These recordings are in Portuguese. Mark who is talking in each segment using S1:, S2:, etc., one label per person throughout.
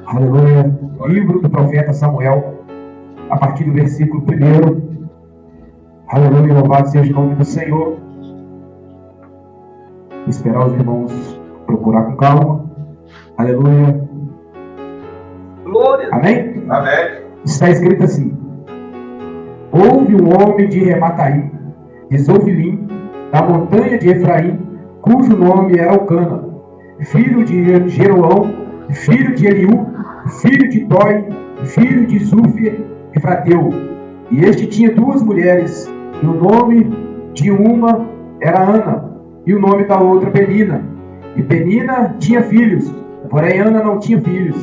S1: Aleluia. Livro do profeta Samuel, a partir do versículo 1. Aleluia, louvado seja o nome do Senhor. Vou esperar os irmãos procurar com calma. Aleluia.
S2: Glória.
S1: Amém?
S2: Amém.
S1: Está escrito assim: houve um homem de Remataim, de Zofilim, da montanha de Efraim, cujo nome era Elcana, filho de Jeroão, filho de Eliú, filho de Toi, filho de Zúfia, Efrateu. E este tinha duas mulheres, e o nome de uma era Ana, e o nome da outra Penina. E Penina tinha filhos, porém Ana não tinha filhos.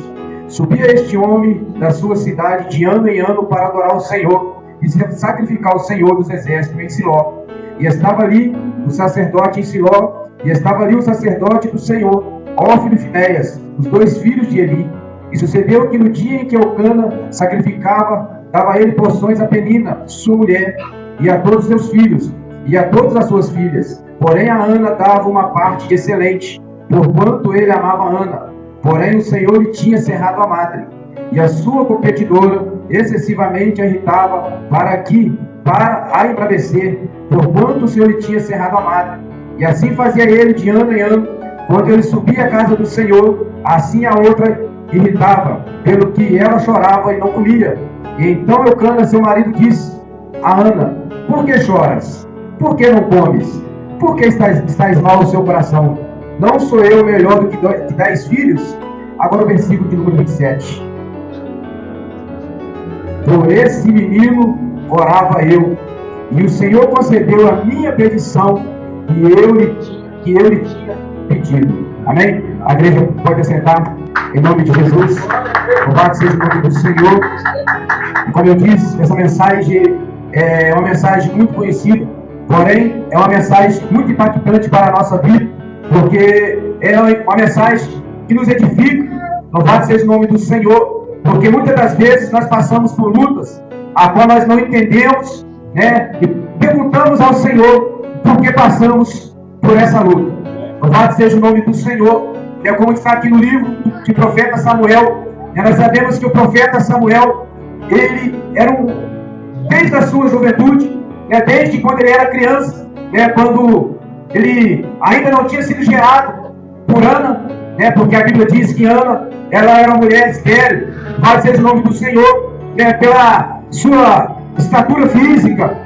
S1: Subia este homem da sua cidade de ano em ano para adorar o Senhor e sacrificar o Senhor dos exércitos em Siló. E estava ali o sacerdote em Siló, e estava ali o sacerdote do Senhor, Ofni e Finéias, os dois filhos de Eli. E sucedeu que no dia em que Elcana sacrificava, dava ele porções a Penina, sua mulher, e a todos seus filhos, e a todas as suas filhas. Porém a Ana dava uma parte excelente, porquanto ele amava Ana. Porém o Senhor lhe tinha cerrado a madre, e a sua competidora excessivamente a irritava para a embravecer, porquanto o Senhor lhe tinha cerrado a madre. E assim fazia ele de ano em ano. Quando ele subia à casa do Senhor, assim a outra irritava, pelo que ela chorava e não comia. E então Elcana, seu marido, disse a Ana: por que choras? Por que não comes? Por que estás mal o seu coração? Não sou eu melhor do que 10 filhos? Agora o versículo de número 27. Por esse menino orava eu, e o Senhor concedeu a minha petição que eu lhe tinha pedido. Amém? A igreja pode sentar em nome de Jesus. Louvado seja o nome do Senhor. E como eu disse, essa mensagem é uma mensagem muito conhecida, porém é uma mensagem muito impactante para a nossa vida, porque é uma mensagem que nos edifica. Louvado seja o nome do Senhor, porque muitas das vezes nós passamos por lutas a qual nós não entendemos, né? E perguntamos ao Senhor por que passamos por essa luta. Louvado seja o nome do Senhor. É como está aqui no livro de profeta Samuel. Nós sabemos que o profeta Samuel, ele era desde a sua juventude, desde quando ele era criança, quando ele ainda não tinha sido gerado por Ana, porque a Bíblia diz que Ana, ela era uma mulher estéril. Louvado seja o nome do Senhor, pela sua estatura física,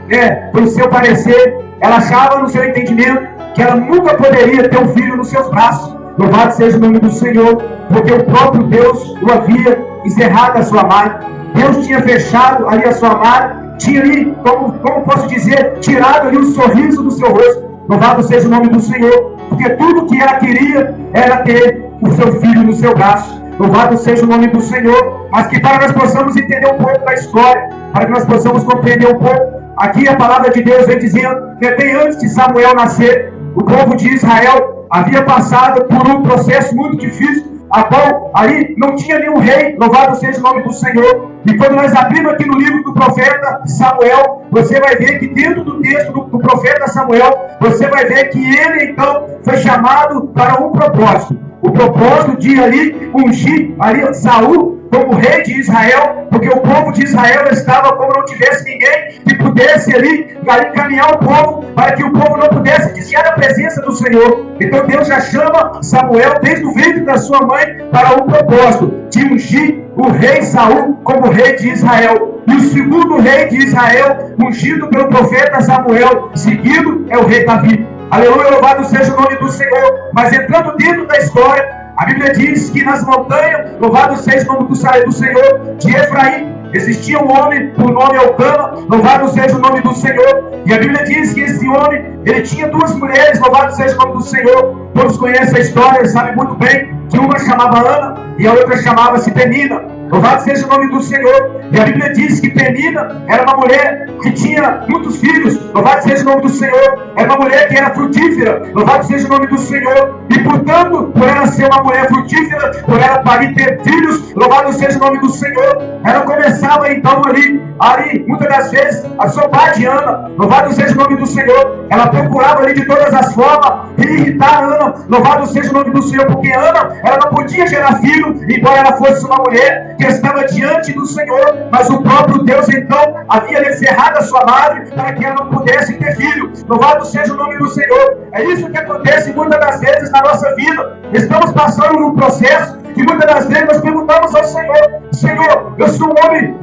S1: pelo seu parecer, ela achava no seu entendimento que ela nunca poderia ter um filho nos seus braços. Louvado seja o nome do Senhor, porque o próprio Deus o havia encerrado a sua madre. Deus tinha fechado ali a sua madre, tinha ali, como posso dizer, tirado ali o sorriso do seu rosto. Louvado seja o nome do Senhor, porque tudo que ela queria era ter o seu filho no seu braço. Louvado seja o nome do Senhor. Mas que para nós possamos entender um pouco da história, para que nós possamos compreender um pouco, aqui a palavra de Deus vem dizendo que bem antes de Samuel nascer, o povo de Israel havia passado por um processo muito difícil, a qual aí não tinha nenhum rei. Louvado seja o nome do Senhor. E quando nós abrimos aqui no livro do profeta Samuel, você vai ver que dentro do texto do profeta Samuel, você vai ver que ele então foi chamado para um propósito. O propósito de ali ungir ali Saul como rei de Israel, porque o povo de Israel estava como não tivesse ninguém que pudesse ali caminhar o povo, para que o povo não pudesse desviar da presença do Senhor. Então Deus já chama Samuel desde o ventre da sua mãe para um propósito de ungir o rei Saul como rei de Israel. E o segundo rei de Israel, ungido pelo profeta Samuel, seguido, é o rei Davi. Aleluia, louvado seja o nome do Senhor. Mas entrando dentro da história, a Bíblia diz que nas montanhas, louvado seja o nome do Senhor, de Efraim, existia um homem por nome Elcana, louvado seja o nome do Senhor. E a Bíblia diz que esse homem, ele tinha duas mulheres, louvado seja o nome do Senhor. Todos conhecem a história, sabem muito bem que uma chamava Ana e a outra chamava-se Penina. Louvado seja o nome do Senhor. E a Bíblia diz que Penina era uma mulher que tinha muitos filhos. Louvado seja o nome do Senhor. Era uma mulher que era frutífera. Louvado seja o nome do Senhor. E portanto, por ela ser uma mulher frutífera, por ela parir ter filhos, louvado seja o nome do Senhor, ela começava então ali ali, muitas das vezes, a sombra de Ana, louvado seja o nome do Senhor, ela procurava ali de todas as formas irritar Ana, louvado seja o nome do Senhor, porque Ana, ela não podia gerar filho, embora ela fosse uma mulher que estava diante do Senhor, mas o próprio Deus então havia cerrado a sua madre para que ela não pudesse ter filho. Louvado seja o nome do Senhor. É isso que acontece muitas das vezes na nossa vida. Estamos passando por um processo que muitas das vezes nós perguntamos ao Senhor: Senhor, eu sou um homem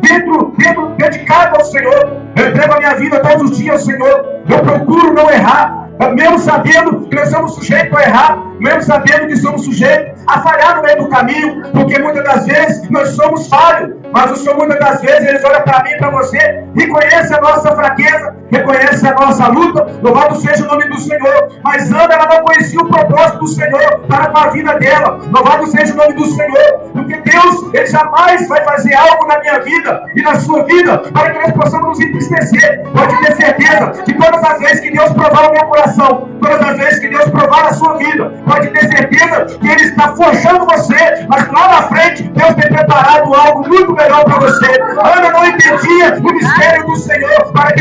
S1: dedicado ao Senhor, eu entrego a minha vida todos os dias ao Senhor, eu procuro não errar, mesmo sabendo que nós somos sujeitos a errar, mesmo sabendo que somos sujeitos a falhar no meio do caminho, porque muitas das vezes nós somos falhos, mas o Senhor muitas das vezes Ele olha para mim e para você, reconhece a nossa fraqueza, reconhece a nossa luta, louvado seja o nome do Senhor. Mas Ana, ela não conhecia o propósito do Senhor para com a vida dela, louvado seja o nome do Senhor, porque Deus, Ele jamais vai fazer algo na minha vida e na sua vida para que nós possamos nos entristecer. Pode ter certeza que todas as vezes que Deus provar o meu coração, todas as vezes que Deus provar a sua vida, pode ter certeza que Ele está forjando você, mas lá na frente Deus tem preparado algo muito melhor para você. Ana não entendia o mistério do Senhor para o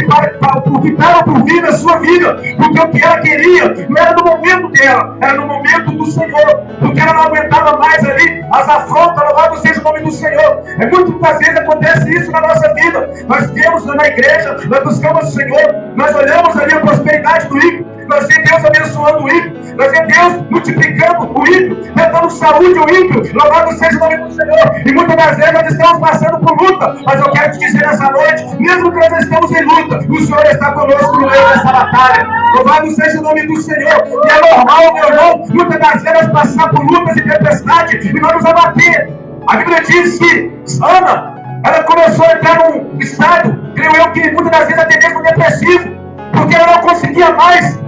S1: que estava por vir na sua vida, porque o que ela queria não era no momento dela, era no momento do Senhor, porque ela não aguentava mais ali as afrontas, louvado seja o nome do Senhor. É muitas vezes acontece isso na nossa vida. Nós temos na igreja, nós buscamos o Senhor, nós olhamos ali a prosperidade do ímpio, nós vemos Deus abençoando o ímpio, nós vemos Deus multiplicando o ímpio, dando saúde ao ímpio, louvado seja o nome do Senhor. E muitas das vezes nós estamos passando por luta, mas eu quero te dizer nessa noite, mesmo que nós estamos em luta, o Senhor está conosco no meio dessa batalha, louvado seja o nome do Senhor. E é normal, meu irmão, muitas das vezes passar por lutas e tempestades e vamos abater. A Bíblia diz que Ana, ela começou a entrar num estado, creio eu, que muitas das vezes até mesmo depressivo, porque ela não conseguia mais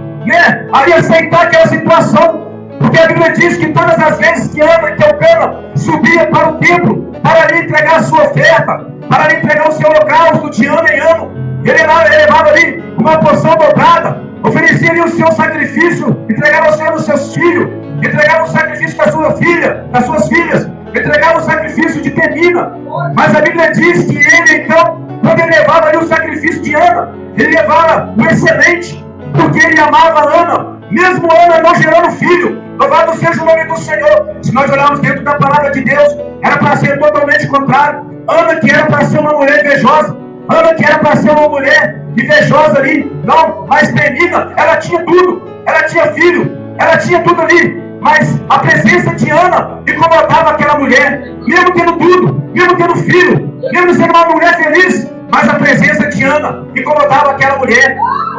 S1: ali aceitar aquela situação, porque a Bíblia diz que todas as vezes que Elcana subia para o templo para ali entregar a sua oferta, para ali entregar o seu holocausto de ano em ano, ele levava ali uma porção dobrada, oferecia ali o seu sacrifício, entregava ao Senhor os seus filhos, entregava o sacrifício da sua filha, das suas filhas, entregava o sacrifício de Penina. Mas a Bíblia diz que ele então, quando ele levava ali o sacrifício de Ana, ele levava o excelente, porque ele amava Ana, mesmo Ana não gerando filho. Louvado seja o nome do Senhor. Se nós olharmos dentro da palavra de Deus, era para ser totalmente contrário. Ana, que era para ser uma mulher invejosa, Ana, que era para ser uma mulher invejosa ali, não, mas Penina, ela tinha tudo, ela tinha filho, ela tinha tudo ali, mas a presença de Ana incomodava aquela mulher, mesmo tendo tudo, mesmo tendo filho, mesmo sendo uma mulher feliz, mas a presença de Ana incomodava aquela mulher.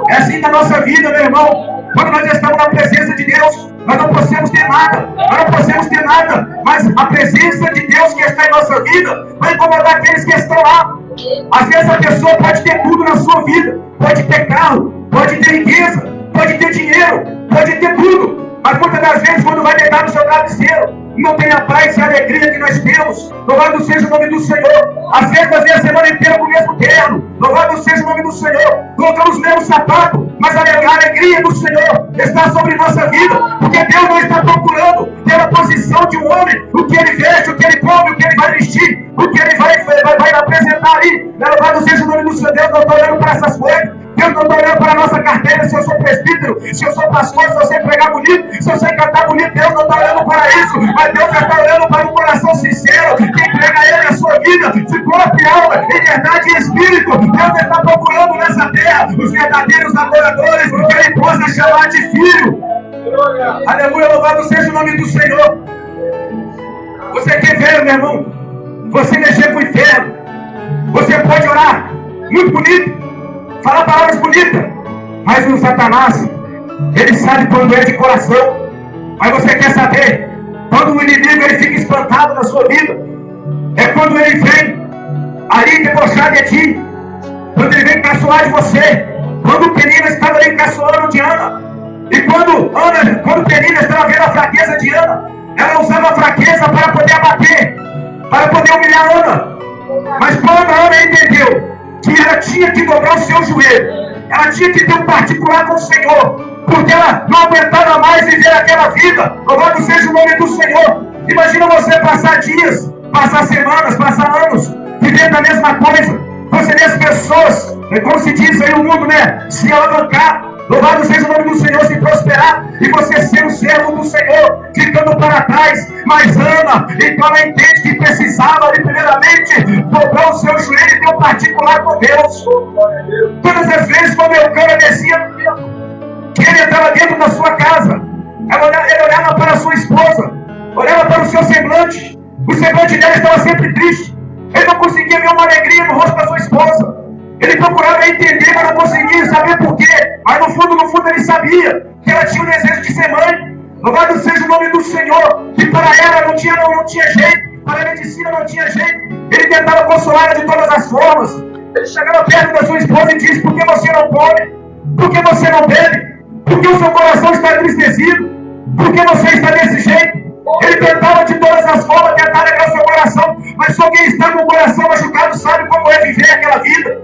S1: É assim na nossa vida, meu irmão. Quando nós estamos na presença de Deus, nós não podemos ter nada, mas a presença de Deus que está em nossa vida vai incomodar aqueles que estão lá. Às vezes a pessoa pode ter tudo na sua vida, pode ter carro, pode ter riqueza, pode ter dinheiro, pode ter tudo, mas muitas das vezes quando vai deitar no seu travesseiro, não tem a paz e a alegria que nós temos. Louvado seja o nome do Senhor. Às vezes nós vemos a semana inteira com o mesmo terno. Louvado seja o nome do Senhor. Colocamos o mesmo sapato, mas a alegria do Senhor está sobre nossa vida, porque Deus não está procurando pela posição de um homem, o que ele veste, o que ele come, o que ele vai vestir, o que ele vai apresentar ali. Louvado seja o nome do Senhor. Deus não está olhando para essas coisas. Deus não está olhando para a nossa carteira, se eu sou presbítero, se eu sou pastor, se eu sei pregar bonito, se eu sei cantar bonito. Deus não está olhando para isso, mas Deus já está olhando para um coração sincero, que entrega a Ele a sua vida, de corpo e alma, em verdade e espírito. Deus está procurando nessa terra os verdadeiros adoradores, que Ele possa chamar de filho. Aleluia, louvado seja o nome do Senhor. Você quer ver, meu irmão? Você mexer com o inferno. Você pode orar muito bonito, falar palavras bonitas, mas o Satanás, ele sabe quando é de coração. Mas você quer saber, quando o inimigo ele fica espantado na sua vida, é quando ele vem ali debochar de ti, quando ele vem caçoar de você, quando Penina estava ali caçoando de Ana, e quando Penina estava vendo a fraqueza de Ana, ela usava a fraqueza para poder abater, para poder humilhar Ana. Mas quando Ana entendeu que ela tinha que dobrar o seu joelho, ela tinha que ter um particular com o Senhor, porque ela não aguentava mais viver aquela vida. Louvado seja o nome do Senhor. Imagina você passar dias, passar semanas, passar anos vivendo a mesma coisa, Você vê as pessoas, como se diz aí no mundo, né? Se alavancar. Louvado seja o nome do Senhor, se prosperar, e você ser um servo do Senhor, ficando para trás, mas ama, então ela entende que precisava, primeiramente, dobrar o seu joelho e ter um particular com Deus. Todas as vezes, quando Eucana descia, que ele entrava dentro da sua casa, ele olhava para a sua esposa, olhava para o seu semblante, o semblante dela estava sempre triste, ele não conseguia ver uma alegria no rosto da sua esposa. Ele procurava entender, mas não conseguia saber por quê. Mas no fundo ele sabia que ela tinha o desejo de ser mãe. Louvado seja o nome do Senhor. Que para ela não tinha jeito. Para a medicina não tinha jeito. Ele tentava consolá-la de todas as formas. Ele chegava perto da sua esposa e disse: por que você não come? Por que você não bebe? Por que o seu coração está entristecido? Por que você está desse jeito? Ele tentava de todas as formas tentar alegrar o seu coração. Mas só quem está com o coração machucado sabe como é viver aquela vida.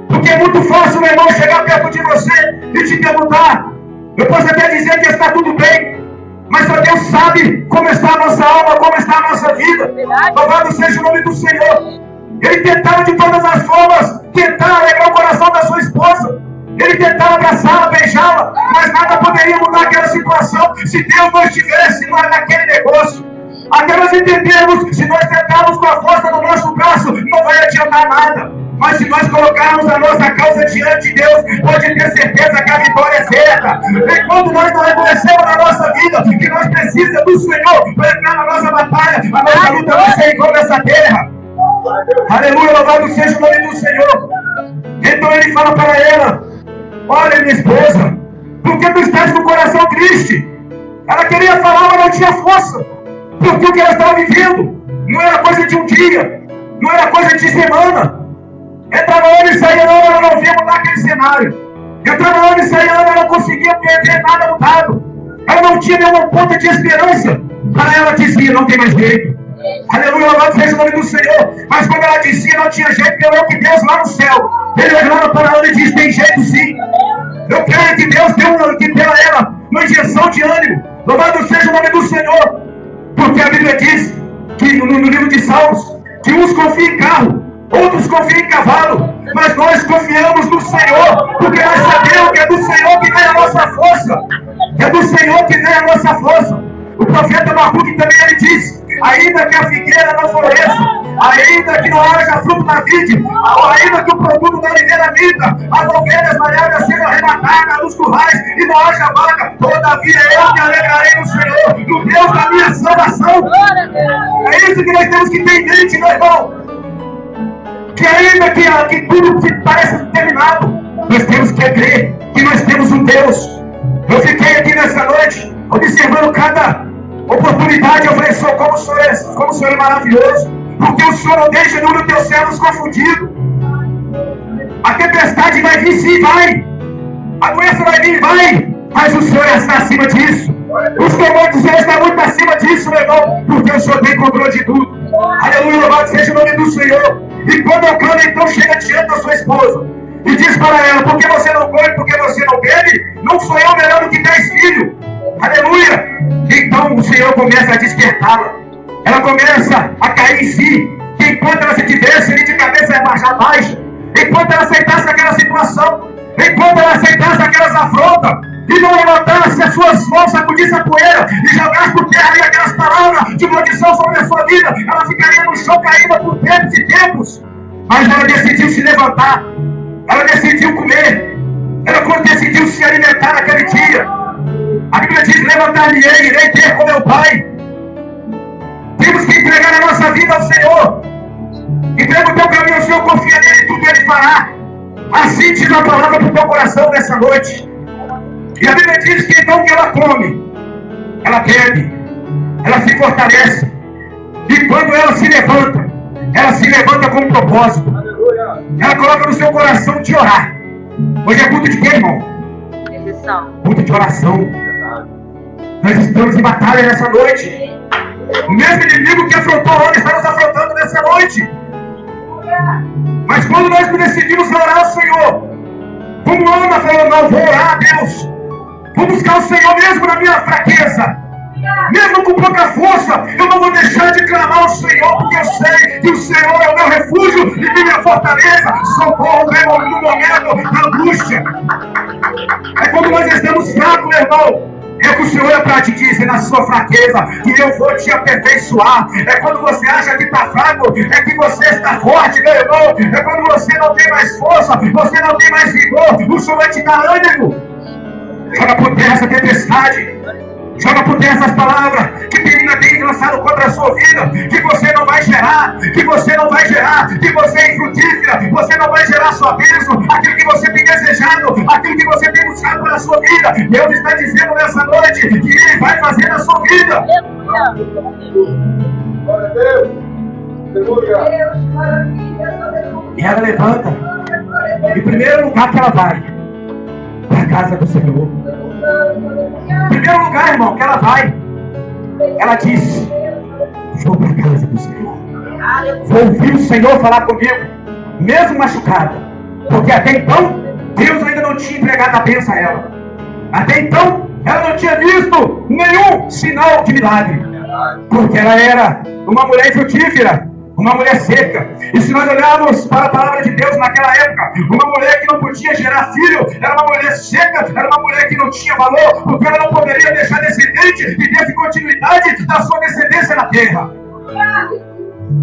S1: Porque é muito fácil, meu irmão, chegar perto de você e te perguntar. Eu posso até dizer que está tudo bem, mas só Deus sabe como está a nossa alma, como está a nossa vida. Louvado seja o nome do Senhor. Ele tentava de todas as formas tentar alegrar o coração da sua esposa. Ele tentava abraçá-la, beijá-la, mas nada poderia mudar aquela situação se Deus não estivesse naquele negócio. Até nós entendermos, se nós tentarmos com a força do nosso braço, não vai adiantar nada. Mas se nós colocarmos a nossa causa diante de Deus, pode ter certeza que a vitória é certa. E quando nós não reconhecemos na nossa vida que nós precisamos do Senhor para entrar na nossa batalha, a nossa luta vai ser igual nessa terra. Aleluia, louvado seja o nome do Senhor. Então ele fala para ela: olha, minha esposa, por que tu estás com o coração triste? Ela queria falar, mas não tinha força. Porque o que ela estava vivendo não era coisa de um dia, não era coisa de semana. Entrava ano e saía ano, ela não via mudar aquele cenário. Entrava ano e saía ano, ela não conseguia ver nada mudado. Ela não tinha nenhuma ponta de esperança. Para ela dizia: não tem mais jeito. Aleluia, louvado seja o nome do Senhor. Mas quando ela dizia não tinha jeito, eu creio que Deus lá no céu, ele olhava para ela e disse: tem jeito sim. Eu creio que Deus deu a ela uma injeção de ânimo. Louvado seja o nome do Senhor. Porque a Bíblia diz que no livro de Salmos, que uns confiam em carro, outros confiam em cavalo, mas nós confiamos no Senhor, porque nós sabemos que é do Senhor que vem a nossa força. É do Senhor que vem a nossa força. O profeta Abacuque também ele diz: ainda que a figueira não floresça, ainda que não haja fruto na vide, ainda que o produto da oliveira minta, as ovelhas malhadas sejam arrebatadas nos currais e não haja vaca, todavia eu me alegrarei no Senhor, no Deus da minha salvação. É isso que nós temos que ter em mente, meu irmão. Que ainda que tudo parece terminado, nós temos que crer que nós temos um Deus. Eu fiquei aqui nessa noite observando cada oportunidade. Eu falei: Senhor, como o Senhor é maravilhoso, porque o Senhor não deixa nenhum dos teus servos confundido. A tempestade vai vir, sim, vai. A doença vai vir, vai. Mas o Senhor está acima disso. Os temores do Senhor estão muito acima disso, meu irmão, porque o Senhor tem controle de tudo. Aleluia, louvado seja o nome do Senhor. E quando eu clamo, então chega diante da sua esposa e diz para ela: por que você não come, por que você não bebe? Não sou eu melhor do que 10 filhos. Aleluia. Então o Senhor começa a despertá-la. Ela começa a cair em si. Que enquanto ela se tivesse ali de cabeça baixa, enquanto ela aceitasse aquela situação, enquanto ela aceitasse aquelas afrontas, e não levantasse as suas mãos, sacudisse a poeira e jogasse por terra ali aquelas palavras de maldição sobre a sua vida, ela ficaria no chão caída por tempos e tempos. Mas ela decidiu se levantar, ela decidiu comer, ela decidiu se alimentar naquele dia. A Bíblia diz: levantar-me-ei, irei ter com meu Pai. Temos que entregar a nossa vida ao Senhor. Entrega o teu caminho ao Senhor, confia nele, tudo ele fará. Assim diz a palavra para o teu coração nessa noite. E a Bíblia diz que então que ela come, ela bebe, ela se fortalece. E quando ela se levanta com um propósito. Ela coloca no seu coração de orar. Hoje é culto de quê, irmão? Culto de oração. Nós estamos em batalha nessa noite. O mesmo inimigo que afrontou ontem está nos afrontando nessa noite. Mas quando nós decidimos orar ao Senhor, como Ana falou: não, vou orar a Deus, vou buscar o Senhor mesmo na minha fraqueza, Mesmo com pouca força, eu não vou deixar de clamar ao Senhor, porque eu sei que o Senhor é o meu refúgio e minha fortaleza. Socorro no momento da angústia. É quando nós estamos fracos, meu irmão. É que o Senhor é para te dizer na sua fraqueza que eu vou te aperfeiçoar. É quando você acha que está fraco, é que você está forte, meu irmão. É quando você não tem mais força, você não tem mais vigor, o Senhor vai te dar ânimo. Joga por terra essa tempestade. Joga por terra essas palavras que menina tem lançado contra a sua vida, que você não vai gerar, que você não vai gerar, que você é infrutífera, você não vai gerar sua bênção, aquilo que você tem desejado, aquilo que você tem buscado para a sua vida. Deus está dizendo nessa noite que Ele vai fazer na sua vida.
S2: Glória a Deus.
S1: E ela levanta. Em primeiro lugar que ela vai para a casa do Senhor. Em primeiro lugar, irmão, que ela vai, ela diz: vou para a casa do Senhor, vou ouvir o Senhor falar comigo, mesmo machucada, porque até então Deus ainda não tinha entregado a bênção a ela. Até então ela não tinha visto nenhum sinal de milagre, porque ela era uma mulher infrutífera, uma mulher seca. E se nós olharmos para a palavra de Deus naquela época, uma mulher que não podia gerar filho, era uma mulher seca, era uma mulher que não tinha valor, porque ela não poderia deixar descendente e desse continuidade da sua descendência na terra.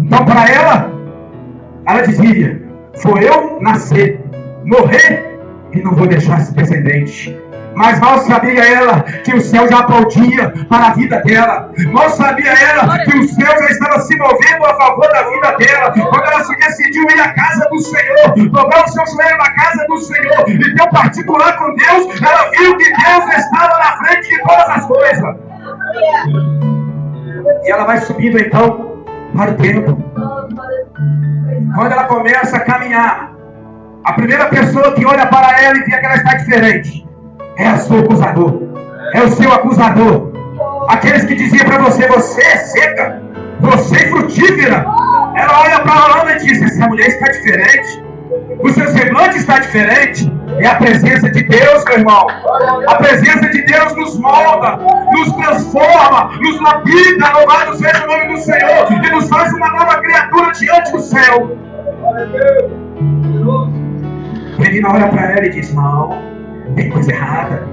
S1: Então para ela dizia: vou eu nascer, morrer e não vou deixar esse descendente. Mas mal sabia ela que o céu já aplaudia para a vida dela. Mal sabia ela que o céu já estava se movendo a favor da vida dela. Quando ela se decidiu ir à casa do Senhor, dobrar o seu joelho na casa do Senhor e ter um particular com Deus, ela viu que Deus estava na frente de todas as coisas. E ela vai subindo então para o templo. Quando ela começa a caminhar, a primeira pessoa que olha para ela e vê que ela está diferente é o seu acusador. É o seu acusador. Aqueles que diziam para você: você é seca, você é frutífera. Ela olha para ela e diz: essa mulher está diferente. O seu semblante está diferente. É a presença de Deus, meu irmão. A presença de Deus nos molda, nos transforma, nos lapida. Louvado seja o nome do Senhor. E nos faz uma nova criatura diante do céu. A menina olha para ela e diz: não, tem coisa errada.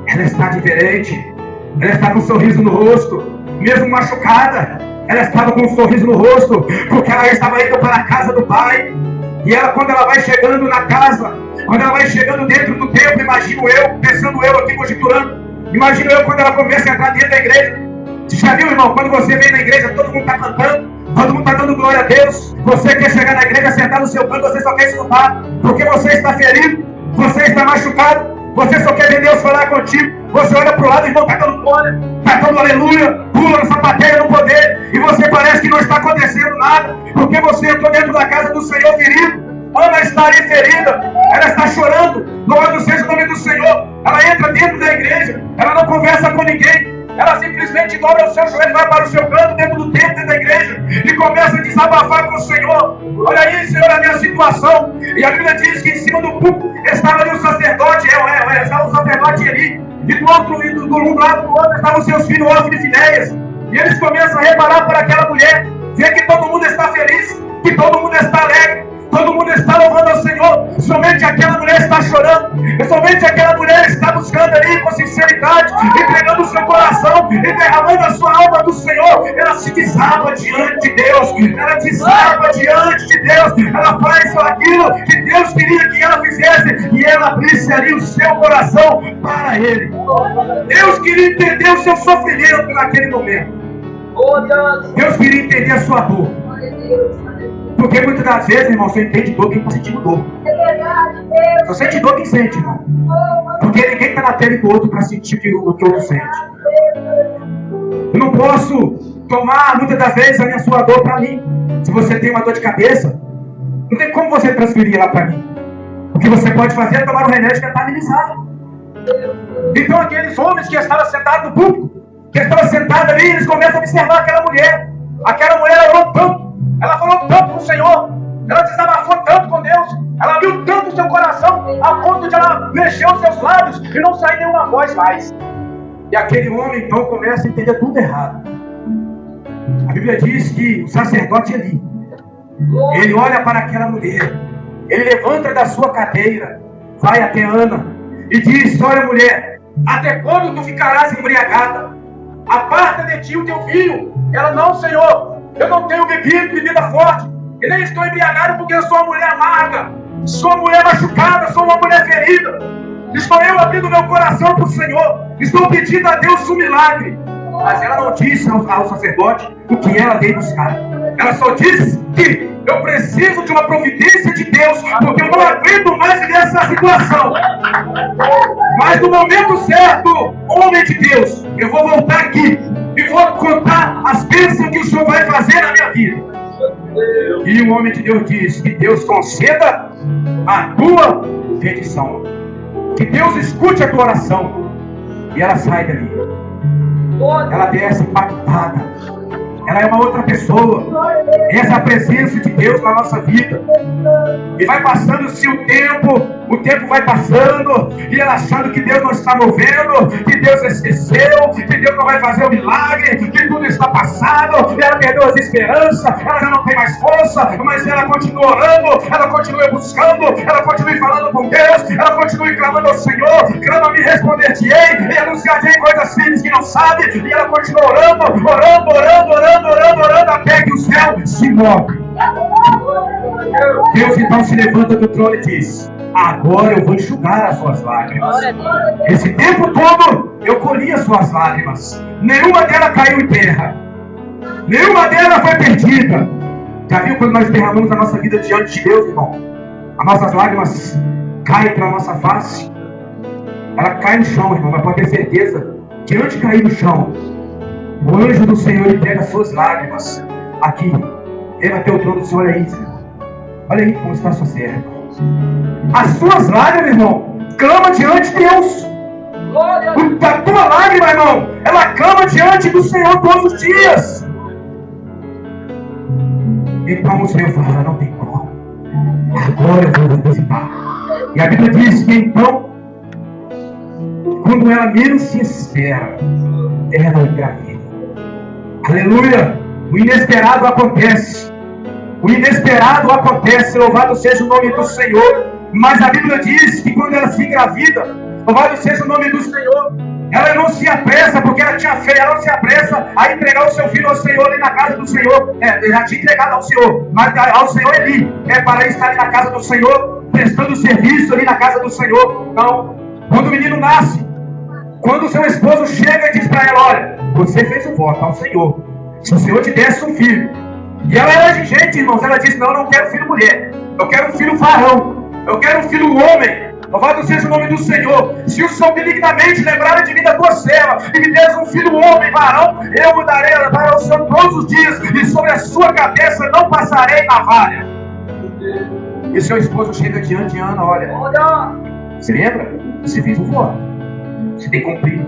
S1: Ela está diferente. Ela está com um sorriso no rosto, mesmo machucada. Ela estava com um sorriso no rosto, porque ela estava indo para a casa do Pai. E ela, quando ela vai chegando na casa, quando ela vai chegando dentro do templo, imagino eu, pensando eu aqui conjecturando, imagino eu quando ela começa a entrar dentro da igreja. Você já viu, irmão, quando você vem na igreja, todo mundo está cantando, todo mundo está dando glória a Deus. Você quer chegar na igreja, sentar no seu canto, você só quer escutar, porque você está ferido, você está machucado, você só quer ver Deus falar contigo. Você olha para o lado e irmão, está dando glória, está dando aleluia, pula na sapateia no poder, e você parece que não está acontecendo nada, porque você entrou dentro da casa do Senhor ferido. Ana está ali ferida, ela está chorando, louvado seja o nome do Senhor. Ela entra dentro da igreja, ela não conversa com ninguém, ela simplesmente dobra o seu joelho, vai para o seu canto dentro do templo, dentro da igreja, e começa a desabafar com o Senhor. Olha aí, Senhor, a minha situação. E a Bíblia diz que em cima do púlpito estava ali o sacerdote, estava o sacerdote Eli, e do um lado do outro estavam os seus filhos, Ofni e Finéias. E eles começam a reparar por aquela mulher, ver que todo mundo está feliz, que todo mundo está alegre, todo mundo está louvando ao Senhor. Somente aquela mulher está chorando, e somente aquela mulher está buscando ali com sinceridade, entregando o seu coração e derramando a sua alma do Senhor. Ela se desaba diante de Deus, ela desaba diante de Deus, ela faz aquilo que Deus queria que ela fizesse, e ela abrisse ali o seu coração para Ele. Deus queria entender o seu sofrimento naquele momento. Deus queria entender a sua dor. Porque muitas das vezes, irmão, você entende dor quem está sentindo dor. Só sente dor quem sente, irmão. Porque ninguém está na pele do outro para sentir o que o outro sente. Eu não posso tomar muitas das vezes a minha sua dor para mim. Se você tem uma dor de cabeça, não tem como você transferir ela para mim. O que você pode fazer é tomar um remédio e tentar amenizar. Então aqueles homens que estavam sentados no púlpito, que estavam sentados ali, eles começam a observar aquela mulher. Aquela mulher orou tanto, ela falou tanto com o Senhor, ela desabafou tanto com Deus, ela viu tanto o seu coração, a ponto de ela mexer os seus lábios e não sair nenhuma voz mais. E aquele homem então começa a entender tudo errado. A Bíblia diz que o sacerdote ali, ele olha para aquela mulher, ele levanta da sua cadeira, vai até Ana e diz: olha, mulher, até quando tu ficarás embriagada? Aparta de ti o teu vinho. Ela: não, Senhor, eu não tenho bebido bebida forte, e nem estou embriagado, porque eu sou uma mulher amarga, sou uma mulher machucada, sou uma mulher ferida. Estou eu abrindo meu coração para o Senhor, estou pedindo a Deus um milagre. Mas ela não disse ao sacerdote o que ela veio buscar. Ela só disse que eu preciso de uma providência de Deus, porque eu não aguento mais nessa situação. Mas no momento certo, homem de Deus, eu vou voltar aqui e vou contar as bênçãos que o Senhor vai fazer na minha vida. E o homem de Deus diz: que Deus conceda a tua petição, que Deus escute a tua oração. E ela sai dali. Ela desce impactada. Ela é uma outra pessoa. Essa é a presença de Deus na nossa vida. E vai passando-se o tempo vai passando, e ela achando que Deus não está movendo, que Deus esqueceu, que Deus não vai fazer o milagre, que tudo está passado. Ela perdeu as esperanças, ela já não tem mais força, mas ela continua orando, ela continua buscando, ela continua falando com Deus, ela continua clamando ao Senhor: clama-me, responder-te-ei, e anunciar-te coisas simples que não sabe. E ela continua orando, até que o céu se move. Deus então se levanta do trono e diz: agora eu vou enxugar as suas lágrimas. Esse tempo todo eu colhi as suas lágrimas, nenhuma delas caiu em terra, nenhuma delas foi perdida. Já viu quando nós derramamos a nossa vida diante de Deus, irmão? As nossas lágrimas caem para a nossa face, ela cai no chão, irmão, mas pode ter certeza que antes de cair no chão, o anjo do Senhor, ele pega as suas lágrimas aqui, ele vai ter o trono do Senhor. Olha aí, Senhor, olha aí como está a sua serva. As suas lágrimas, irmão, clama diante de Deus. A tua lágrima, irmão, ela clama diante do Senhor todos os dias. Então o Senhor fala: não tem como, agora eu vou visitar. E a Bíblia diz que então, quando ela menos se espera, ela engravida. Aleluia! O inesperado acontece. O inesperado acontece, louvado seja o nome do Senhor. Mas a Bíblia diz que quando ela se engravida, louvado seja o nome do Senhor, ela não se apressa, porque ela tinha fé, ela não se apressa a entregar o seu filho ao Senhor ali na casa do Senhor. Já tinha entregado ao Senhor, mas ao Senhor ali, para estar ali na casa do Senhor, prestando serviço ali na casa do Senhor. Não, quando o menino nasce, quando o seu esposo chega e diz para ela: olha, você fez um voto ao Senhor, se o Senhor te desse um filho. E ela era exigente, irmãos. Ela disse: não, eu não quero filho mulher, eu quero um filho varão, eu quero um filho homem. Louvado seja o nome do Senhor. Se o Senhor benignamente lembrar de mim da tua serva e me des um filho homem, varão, eu o darei para o Senhor todos os dias, e sobre a sua cabeça não passarei navalha. E seu esposo chega diante de Ana: olha, se lembra? Você fez um voto, você tem que cumprir.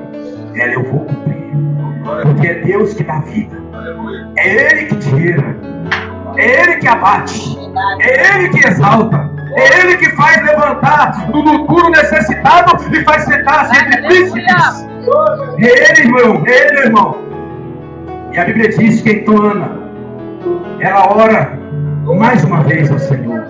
S1: Ela: eu vou cumprir, porque é Deus que dá vida, é Ele que tira, é Ele que abate, é Ele que exalta, é Ele que faz levantar do duro necessitado e faz sentar-se entre príncipes. É Ele, irmão, é Ele, irmão. E a Bíblia diz que então Ana, ela ora mais uma vez ao Senhor.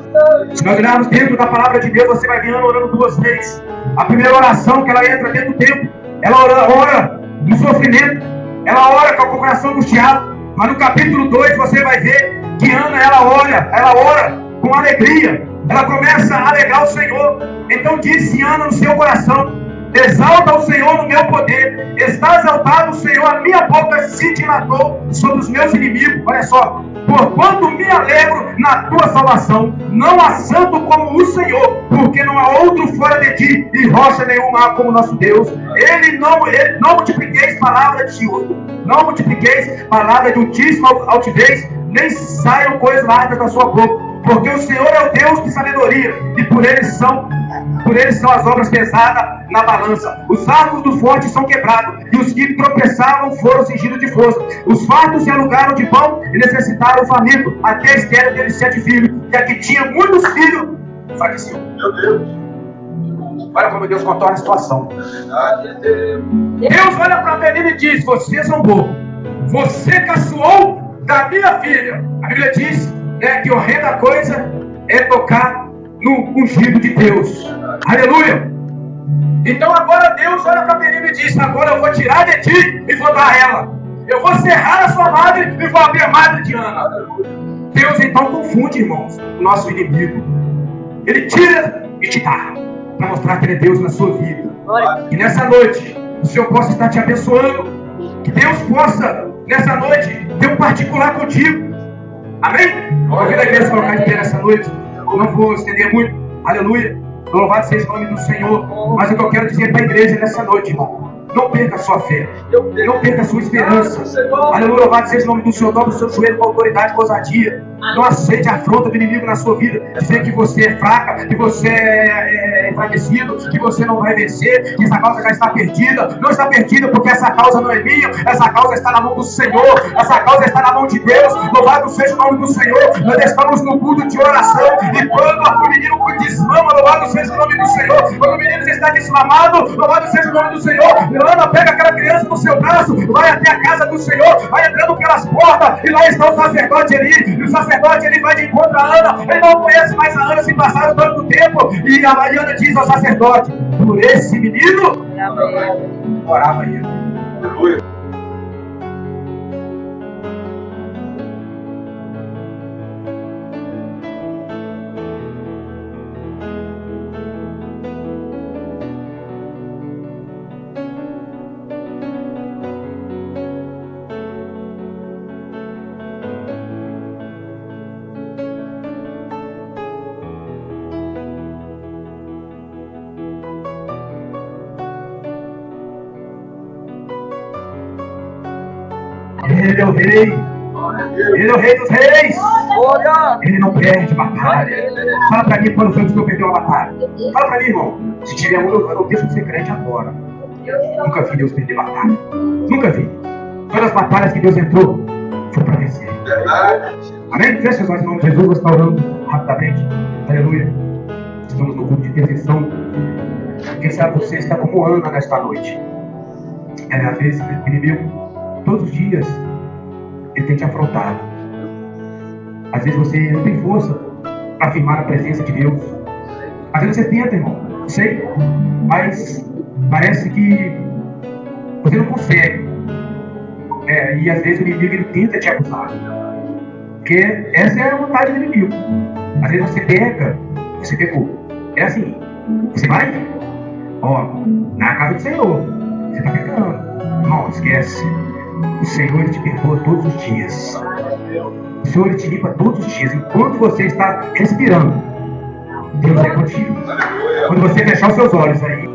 S1: Se nós olharmos dentro da palavra de Deus, você vai ver Ana orando duas vezes. A primeira oração, que ela entra dentro do templo, ela ora no sofrimento, ela ora com o coração angustiado. Mas no capítulo 2 você vai ver que Ana, ela ora com alegria, ela começa a alegrar o Senhor. Então disse Ana no seu coração: exalta o Senhor no meu poder, está exaltado o Senhor, a minha boca se dilatou sobre os meus inimigos. Olha só: porquanto me alegro na tua salvação, não há santo como o Senhor, porque não há outro fora de ti, e rocha nenhuma há como nosso Deus. Ele não multipliqueis palavras de ouro, não multipliqueis palavras de altíssima altivez, nem saiam coisas largas da sua boca, porque o Senhor é o Deus de sabedoria, e por ele são as obras pesadas na balança. Os arcos dos fortes são quebrados, e os que tropeçavam foram cingidos de força. Os fartos se alugaram de pão e necessitaram o faminto, até a estéril teve 7 filhos, e a que tinha muitos filhos faleceu. Meu Deus! Olha como Deus contorna a situação. Deus olha para a menina e diz: você zombou, você caçoou da minha filha. A Bíblia diz, né, que horrenda coisa é tocar no ungido de Deus. Aleluia. Então agora Deus olha para a menina e diz: agora eu vou tirar de ti e vou dar a ela. Eu vou serrar a sua madre e vou abrir a madre de Ana. Deus então confunde, irmãos, o nosso inimigo. Ele tira e te dá, para mostrar que Ele é Deus na sua vida. E nessa noite, o Senhor possa estar te abençoando. Que Deus possa, nessa noite, ter um particular contigo. Amém? Convido a igreja a colocar de pé nessa noite. Eu não vou estender muito. Aleluia. Louvado seja o nome do Senhor. Mas o que eu quero dizer para a igreja nessa noite, irmão: não perca a sua fé. Não perca a sua esperança. Aleluia, louvado seja o nome do Senhor. Dobre o seu joelho com autoridade e ousadia. Não aceite a afronta do inimigo na sua vida. Dizer que você é fraca, que você é enfraquecido, que você não vai vencer, que essa causa já está perdida. Não está perdida porque essa causa não é minha. Essa causa está na mão do Senhor. Essa causa está na mão de Deus. Louvado seja o nome do Senhor. Nós estamos no culto de oração. E quando o menino desmama, louvado seja o nome do Senhor. Quando o menino está desmamado, louvado seja o nome do Senhor. Ana pega aquela criança no seu braço, vai até a casa do Senhor, vai entrando pelas portas, e lá está o sacerdote Eli. E o sacerdote Eli vai de encontro a Ana. Ele não conhece mais a Ana, se passaram tanto tempo. E a Ana diz ao sacerdote: por esse menino orava ele. Aleluia. Ele é o rei. Ele é o rei dos reis. Ele não perde batalha. Fala pra mim quando foi que o Senhor perdeu uma batalha. Fala pra mim, irmão. Se tiver um, eu deixo de ser crente agora. Nunca vi Deus perder batalha. Nunca vi. Todas as batalhas que Deus entrou foi pra vencer. Amém? Fecha os olhos em nome de Jesus. Vou estar orando rapidamente. Aleluia. Estamos no culto de intercessão. Quem sabe você está como Ana nesta noite. Às vezes o inimigo, todos os dias, ele tem te afrontado. Às vezes você não tem força para afirmar a presença de Deus. Às vezes você tenta, irmão, sei, mas parece que você não consegue. E às vezes o inimigo ele tenta te acusar. Porque essa é a vontade do inimigo. Às vezes você peca, você pecou. É assim, você vai, na casa do Senhor, você está pecando. Não esquece. O Senhor ele te perdoa todos os dias. O Senhor ele te limpa todos os dias. Enquanto você está respirando, Deus é contigo. Quando você fechar os seus olhos aí,